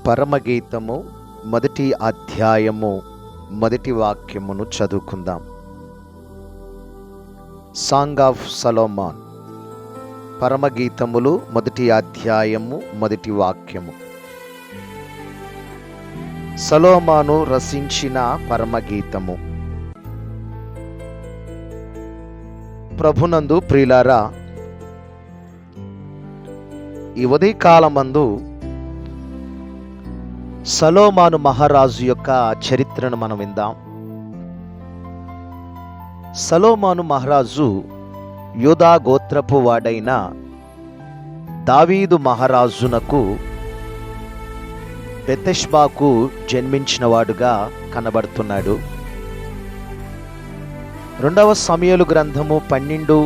పరమగీతము మొదటి అధ్యాయము మొదటి వాక్యమును చదువుకుందాం. సాంగ్ ఆఫ్ సలోమాన్, పరమగీతములు మొదటి అధ్యాయము మొదటి వాక్యము. సలోమాను రచించిన పరమగీతము. ప్రభునందు ప్రియులారా, ఈ ఉదయకాలమందు సలోమాను మహారాజు యొక్క చరిత్రను మనం విందాం. సలోమాను మహారాజు యూదా గోత్రపు వాడైన దావీదు మహారాజునకు బెతెష్బాకు జన్మించిన వాడుగా కనబడుతున్నాడు. 2వ సమూయేలు గ్రంథము 12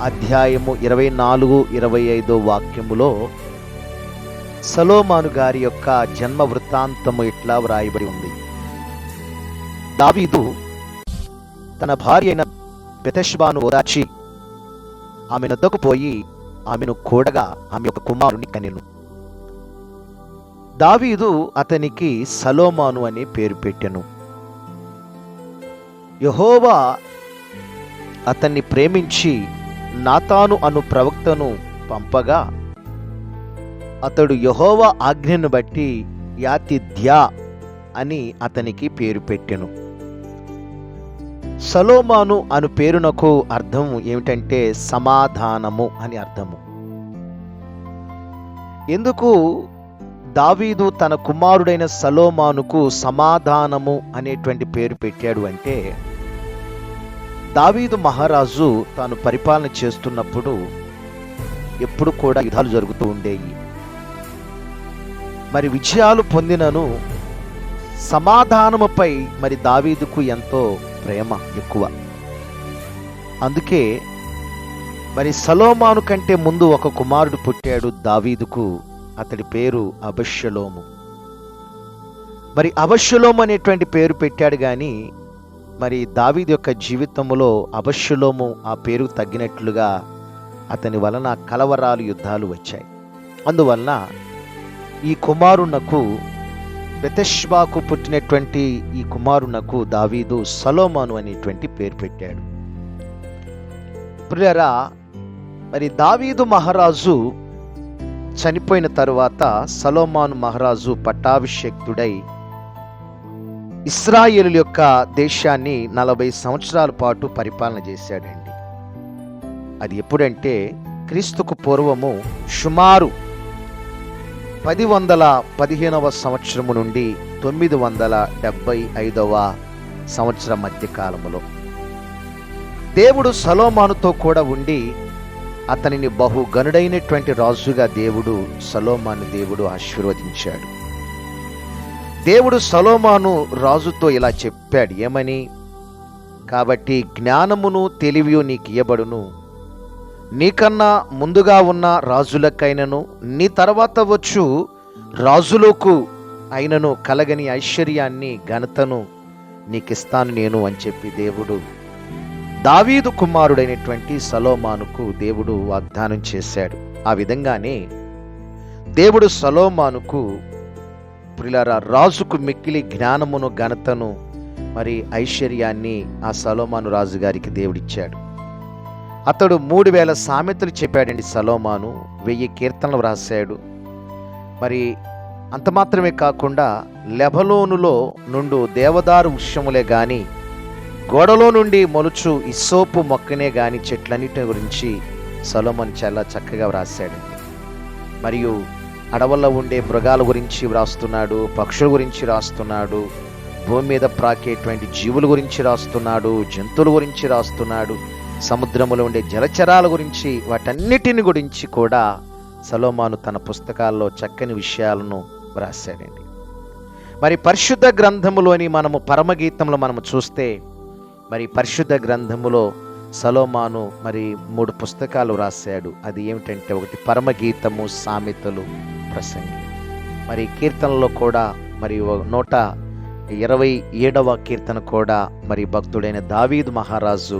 అధ్యాయము 24-25 వాక్యములో సలోమాను గారి యొక్క జన్మ వృత్తాంతము ఇట్లా వ్రాయబడి ఉంది. దావీదు తన భార్య అయిన బెతెష్బాను ఓదార్చి ఆమె నొద్దకు పోయి ఆమెను కూడగా ఆమె యొక్క కుమారుని కనెను. దావీదు అతనికి సలోమాను అనే పేరు పెట్టెను. యెహోవా అతన్ని ప్రేమించి నాతాను అను ప్రవక్తను పంపగా అతడు యెహోవా ఆజ్ఞను బట్టి యాతిథ్యా అని అతనికి పేరు పెట్టెను. సలోమాను అను పేరునకు అర్థం ఏమిటంటే సమాధానము అని అర్థము. ఎందుకు దావీదు తన కుమారుడైన సలోమానుకు సమాధానము అనేటువంటి పేరు పెట్టాడు అంటే, దావీదు మహారాజు తాను పరిపాలన చేస్తున్నప్పుడు ఎప్పుడు కూడా యుద్ధాలు జరుగుతూ ఉండేవి. మరి విజయాలు పొందినను సమాధానముపై మరి దావీదుకు ఎంతో ప్రేమ ఎక్కువ. అందుకే మరి సలోమాను కంటే ముందు ఒక కుమారుడు పుట్టాడు దావీదుకు. అతడి పేరు అబష్షలోము. మరి అబష్షలోము అనేటువంటి పేరు పెట్టాడు కానీ మరి దావీదు యొక్క జీవితంలో అబష్షలోము ఆ పేరు తగ్గినట్లుగా అతని వలన కలవరాలు, యుద్ధాలు వచ్చాయి. అందువలన ఈ కుమారునకు, బెతెష్బాకు పుట్టినటువంటి ఈ కుమారునకు దావీదు సలోమాను అనేటువంటి పేరు పెట్టాడు. ప్రియరా, మరి దావీదు మహారాజు చనిపోయిన తరువాత సలోమాను మహారాజు పట్టాభిషేక్తుడై ఇశ్రాయేలు యొక్క దేశాన్ని 40 సంవత్సరాల పాటు పరిపాలన చేశాడండి. అది ఎప్పుడంటే క్రీస్తుకు పూర్వము సుమారు 1015వ సంవత్సరము నుండి 975వ సంవత్సరం మధ్య కాలములో దేవుడు సలోమానుతో కూడా ఉండి అతనిని బహు గనుడైనటువంటి రాజుగా దేవుడు ఆశీర్వదించాడు. దేవుడు సలోమాను రాజుతో ఇలా చెప్పాడు, ఏమని? కాబట్టి జ్ఞానమును తెలివియు నీకు ఇయ్యబడును, నీకన్నా ముందుగా ఉన్న రాజులకైనను నీ తర్వాత వచ్చు రాజులకు అయినను కలగని ఐశ్వర్యాన్ని, ఘనతను నీకిస్తాను నేను అని చెప్పి దేవుడు దావీదు కుమారుడైనటువంటి సలోమానుకు దేవుడు వాగ్దానం చేశాడు. ఆ విధంగానే దేవుడు సలోమానుకు, ప్రియులారా, రాజుకు మిక్కిలి జ్ఞానమును, ఘనతను, మరి ఐశ్వర్యాన్ని ఆ సలోమాను రాజు గారికి దేవుడిచ్చాడు. అతడు 3000 సామెతలు చెప్పాడండి. సలోమాను 1000 కీర్తనలు రాశాడు. మరి అంత మాత్రమే కాకుండా లెబనోనులో నుండు దేవదారు వృక్షములే గాని, గోడలో నుండి మొలుచు ఇస్సోపు మొక్కనే గాని చెట్లన్నిటి గురించి సలోమాను చాలా చక్కగా వ్రాసాడండి. మరియు అడవుల్లో ఉండే మృగాల గురించి వ్రాస్తున్నాడు, పక్షుల గురించి రాస్తున్నాడు, భూమి మీద ప్రాకేటువంటి జీవుల గురించి రాస్తున్నాడు, జంతువుల గురించి రాస్తున్నాడు, సముద్రములో ఉండే జలచరాల గురించి, వాటన్నిటిని గురించి కూడా సలోమాను తన పుస్తకాల్లో చక్కని విషయాలను వ్రాసాడండి. మరి పరిశుద్ధ గ్రంథములోని మనము పరమగీతంలో మనము చూస్తే, మరి పరిశుద్ధ గ్రంథములో సలోమాను మరి 3 పుస్తకాలు రాశాడు. అది ఏమిటంటే, ఒకటి పరమగీతము, సామెతలు, ప్రసంగి. మరి కీర్తనలో కూడా మరి 127వ కీర్తన కూడా మరి భక్తుడైన దావీదు మహారాజు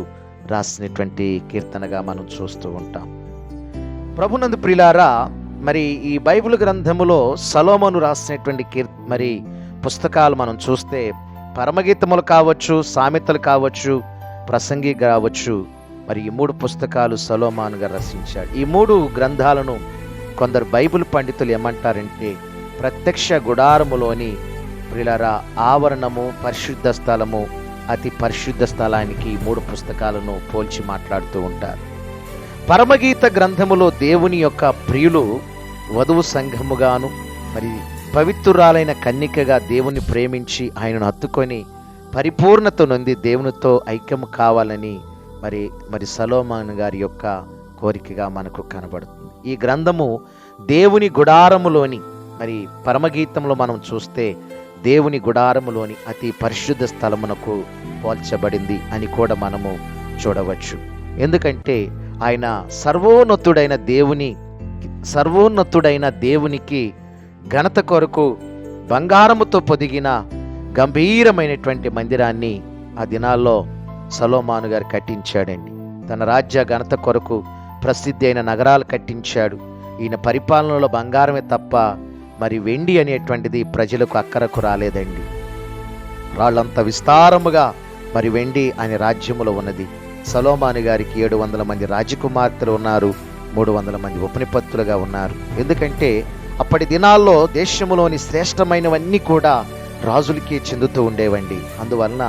రాసినటువంటి కీర్తనగా మనం చూస్తూ ఉంటాం. ప్రభునందు ప్రియులారా, మరి ఈ బైబిల్ గ్రంథములో సొలొమోను రాసినటువంటి మరి పుస్తకాలు మనం చూస్తే పరమగీతములు కావచ్చు, సామెతలు కావచ్చు, ప్రసంగి కావచ్చు, మరి ఈ 3 పుస్తకాలు సొలొమోను గారు రచించాడు. ఈ 3 గ్రంథాలను కొందరు బైబిల్ పండితులు ఏమంటారంటే ప్రత్యక్ష గుడారములోని ప్రియులారా ఆవరణము, పరిశుద్ధ స్థలము, అతి పరిశుద్ధ స్థలానికి 3 పుస్తకాలను పోల్చి మాట్లాడుతూ ఉంటారు. పరమగీత గ్రంథములో దేవుని యొక్క ప్రియులు వధువు సంఘముగాను, మరి పవిత్రురాలైన కన్నికగా దేవుని ప్రేమించి ఆయనను హత్తుకొని పరిపూర్ణత నొంది దేవునితో ఐక్యము కావాలని మరి సొలొమోను గారి యొక్క కోరికగా మనకు కనబడుతుంది. ఈ గ్రంథము దేవుని గుడారములోని, మరి పరమగీతంలో మనం చూస్తే దేవుని గుడారములోని అతి పరిశుద్ధ స్థలమునకు పోల్చబడింది అని కూడా మనము చూడవచ్చు. ఎందుకంటే ఆయన సర్వోన్నతుడైన దేవునికి ఘనత కొరకు బంగారముతో పొదిగిన గంభీరమైనటువంటి మందిరాన్ని ఆ దినాల్లో సొలొమోను గారు కట్టించాడండి. తన రాజ్య ఘనత కొరకు ప్రసిద్ధి అయిన నగరాలు కట్టించాడు. ఈయన పరిపాలనలో బంగారమే తప్ప మరి వెండి అనేటువంటిది ప్రజలకు అక్కరకు రాలేదండి. రాళ్ళంత విస్తారముగా మరి వెండి ఆయన రాజ్యములో ఉన్నది. సొలొమోను గారికి 700 మంది రాజకుమార్తెలు ఉన్నారు, 300 మంది ఉపనిపత్తులుగా ఉన్నారు. ఎందుకంటే అప్పటి దినాల్లో దేశములోని శ్రేష్టమైనవన్నీ కూడా రాజులకి చెందుతూ ఉండేవండి. అందువలన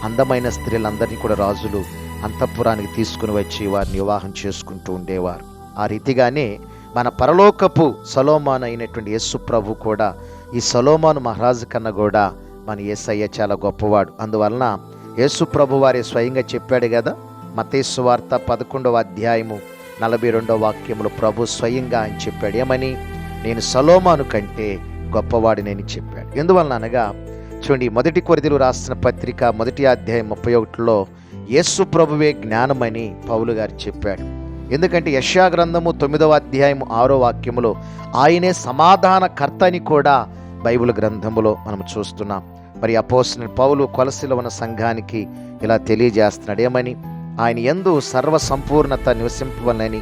అందమైన స్త్రీలందరినీ కూడా రాజులు అంతఃపురానికి తీసుకుని వచ్చి వారిని వివాహం చేసుకుంటూ ఉండేవారు. ఆ రీతిగానే మన పరలోకపు సొలొమోను అయినటువంటి యేసు ప్రభు కూడా ఈ సొలొమోను మహారాజు కన్నా కూడా మన యేసయ్య చాలా గొప్పవాడు. అందువలన యేసు ప్రభు వారే స్వయంగా చెప్పాడు కదా, మత్తయి సువార్త 11వ అధ్యాయము 42వ వాక్యములో ప్రభు స్వయంగా ఆయన చెప్పాడు. ఏమని? నేను సొలొమోను కంటే గొప్పవాడినని చెప్పాడు. ఎందువలన అనగా చూడండి, 1 కొరింథీయులకు రాసిన పత్రిక 1వ అధ్యాయం 31లో యేసు ప్రభువే జ్ఞానమని పౌలు గారు చెప్పాడు. ఎందుకంటే యెషయా గ్రంథము 9వ అధ్యాయం 6వ వాక్యములో ఆయనే సమాధానకర్త అని కూడా బైబిల్ గ్రంథములో మనం చూస్తున్నాం. మరి అపోస్తలుడైన పౌలు కొలసీలో ఉన్న సంఘానికి ఇలా తెలియజేస్తున్నాడు. ఏమని? ఆయన యందు సర్వ సంపూర్ణత నివసింపవలనని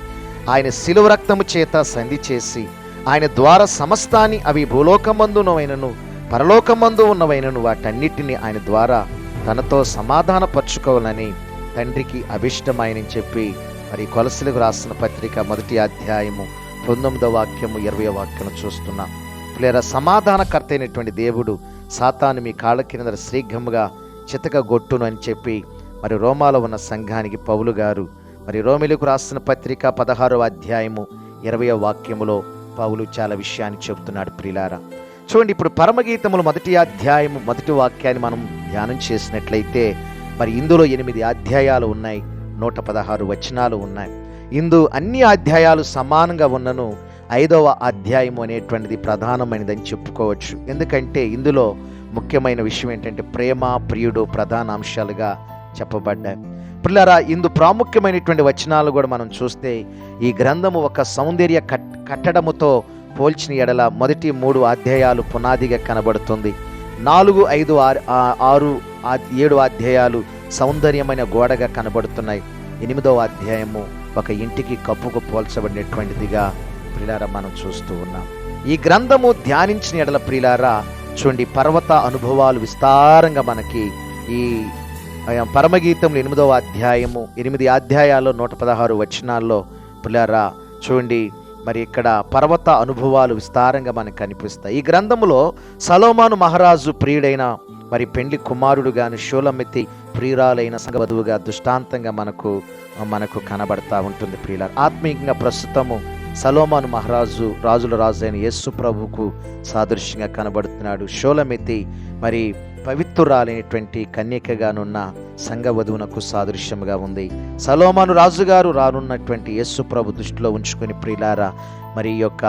ఆయన శిలువ రక్తము చేత సంధి చేసి ఆయన ద్వారా సమస్తాన్ని, అవి భూలోకమందునవైనను పరలోకమందు ఉన్నవైనను వాటన్నిటిని ఆయన ద్వారా తనతో సమాధానపరచుకోవాలని తండ్రికి అభిష్టమైనని చెప్పి మరి కొలసీలకు రాసిన పత్రిక 1వ అధ్యాయము 19వ వాక్యము 20వ వాక్యం చూస్తున్నాం. ప్రియరా, సమాధానకర్త అయినటువంటి దేవుడు సాతాను మీ కాళ్ళ కింద శీఘ్రముగా చితకగొట్టును అని చెప్పి మరి రోమాలో ఉన్న సంఘానికి పౌలు గారు మరి రోమిలకు రాసిన పత్రిక 16వ అధ్యాయము 20వ వాక్యములో పౌలు చాలా విషయాన్ని చెబుతున్నాడు. ప్రియులారా, చూడండి, ఇప్పుడు పరమగీతములు 1వ అధ్యాయము 1వ వాక్యాన్ని మనం ధ్యానం చేసినట్లయితే మరి ఇందులో 8 అధ్యాయాలు ఉన్నాయి, 116 వచనాలు ఉన్నాయి. ఇందు అన్ని అధ్యాయాలు సమానంగా ఉన్నను 5వ అధ్యాయము అనేటువంటిది ప్రధానమైనదని చెప్పుకోవచ్చు. ఎందుకంటే ఇందులో ముఖ్యమైన విషయం ఏంటంటే ప్రేమ, ప్రియుడు ప్రధాన అంశాలుగా చెప్పబడ్డాయి. పిల్లరా, ఇందు ప్రాముఖ్యమైనటువంటి వచనాలు కూడా మనం చూస్తే ఈ గ్రంథము ఒక సౌందర్య కట్టడముతో పోల్చిన ఎడల మొదటి 3 అధ్యాయాలు పునాదిగా కనబడుతుంది. 4, 5, 6, 7 అధ్యాయాలు సౌందర్యమైన గోడగా కనబడుతున్నాయి. 8వ అధ్యాయము ఒక ఇంటికి కప్పుకు పోల్చబడినటువంటిదిగా ప్రియులారా మనం చూస్తూ ఉన్నాం. ఈ గ్రంథము ధ్యానించిన ఎడల ప్రియులారా చూడండి, పర్వత అనుభవాలు విస్తారంగా మనకి ఈ పరమగీతంలో 8వ అధ్యాయము 8 అధ్యాయాల్లో 116 వచనాల్లో ప్రియులారా చూడండి, మరి ఇక్కడ పర్వత అనుభవాలు విస్తారంగా మనకు కనిపిస్తాయి. ఈ గ్రంథములో సొలొమోను మహారాజు ప్రియుడైన మరి పెండ్లి కుమారుడుగాను, షూలమితి ప్రియురాలైన సంగవధువుగా దృష్టాంతంగా మనకు కనబడతా ఉంటుంది. ప్రియుల ఆత్మీయంగా ప్రస్తుతము సొలొమోను మహారాజు రాజుల రాజు అయిన యేసు ప్రభువుకు సాదృశ్యంగా కనబడుతున్నాడు. షూలమితి మరి పవిత్రురాలైనటువంటి కన్యకగానున్న సంగవధువునకు సాదృశ్యముగా ఉంది. సొలొమోను రాజుగారు రానున్నటువంటి యేసు ప్రభు దృష్టిలో ఉంచుకుని ప్రియులారా మరి ఈ యొక్క